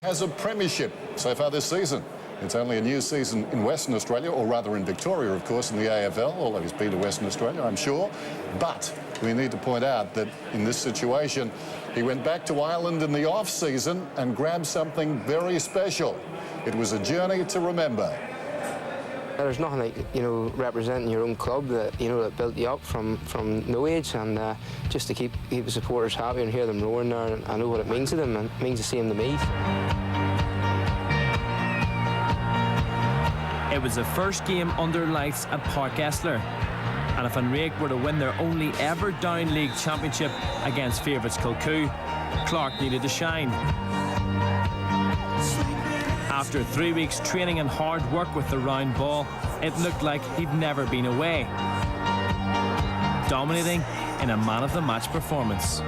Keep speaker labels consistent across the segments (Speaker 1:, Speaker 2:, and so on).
Speaker 1: Has a premiership so far this season. It's only a new season in Western Australia, or rather in Victoria, of course, in the AFL, although he's been to Western Australia, I'm sure. But we need to point out that in this situation, he went back to Ireland in the off-season and grabbed something very special. It was a journey to remember.
Speaker 2: There's nothing like, representing your own club that, that built you up from no age, and just to keep the supporters happy and hear them roaring there, and I know what it means to them, and it means the same to me.
Speaker 3: It was the first game under lights at Park Esler, and if Rhett were to win their only ever Down League championship against favourites Kilcoo, Clarke needed to shine. After 3 weeks training and hard work with the round ball, it looked like he'd never been away, dominating in a man-of-the-match performance.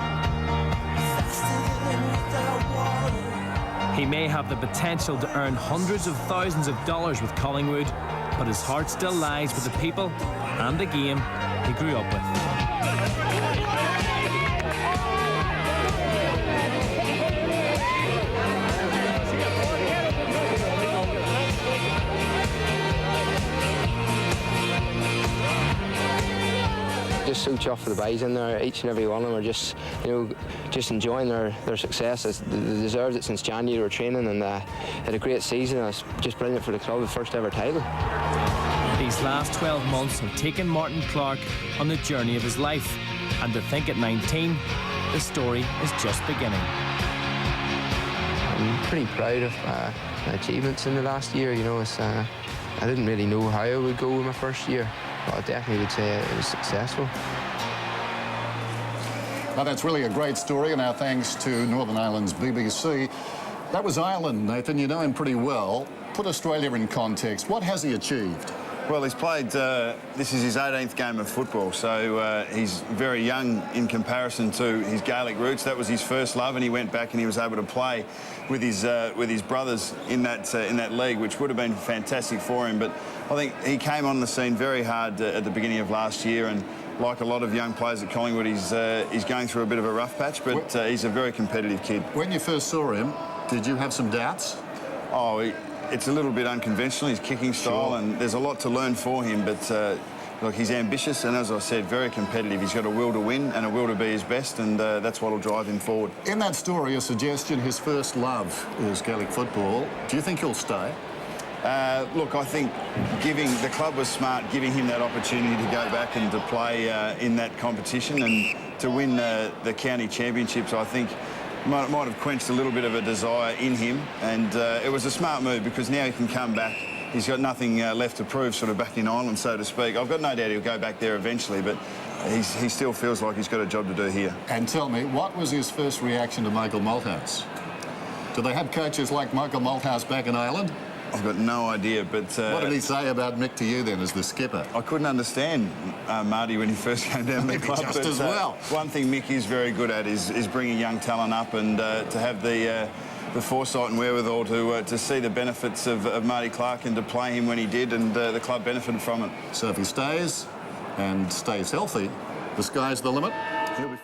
Speaker 3: He may have the potential to earn hundreds of thousands of dollars with Collingwood, but his heart still lies with the people and the game he grew up with.
Speaker 2: Just so chuffed for the boys in there. Each and every one of them are just, just enjoying their success. They deserved it since January. They were training and had a great season. It's just brilliant for the club, the first ever title.
Speaker 3: These last 12 months have taken Marty Clarke on the journey of his life, and to think at 19, the story is just beginning.
Speaker 2: I'm pretty proud of my achievements in the last year. I didn't really know how I would go in my first year. But I definitely would say it was successful.
Speaker 1: Now, that's really a great story, and our thanks to Northern Ireland's BBC. That was Ireland, Nathan. You know him pretty well. Put Australia in context. What has he achieved?
Speaker 4: Well, he's played, this is his 18th game of football, so he's very young in comparison to his Gaelic roots. That was his first love, and he went back and he was able to play with his brothers in that league, which would have been fantastic for him. But I think he came on the scene very hard at the beginning of last year, and like a lot of young players at Collingwood, he's going through a bit of a rough patch, but he's a very competitive kid. When
Speaker 1: you first saw him, did you have some doubts?
Speaker 4: Oh, it's a little bit unconventional, his kicking style, sure. And there's a lot to learn for him, but look, he's ambitious and, as I said, very competitive. He's got a will to win and a will to be his best, and that's what will drive him forward. In that story, a suggestion his first love is Gaelic football. Do you think he'll stay? Look, I think the club was smart, giving him that opportunity to go back and to play in that competition and to win the county championships. I think might have quenched a little bit of a desire in him, and it was a smart move because now he can come back. He's got nothing left to prove, sort of back in Ireland, so to speak. I've got no doubt he'll go back there eventually, but he still feels like he's got a job to do here. And tell me, what was his first reaction to Michael Malthouse? Do they have coaches like Michael Malthouse back in Ireland? I've got no idea, but... what did he say about Mick to you then as the skipper? I couldn't understand Marty when he first came down the club. Just as well. One thing Mick is very good at is bringing young talent up, and to have the foresight and wherewithal to see the benefits of Marty Clarke and to play him when he did, and the club benefited from it. So if he stays and stays healthy, the sky's the limit. He'll be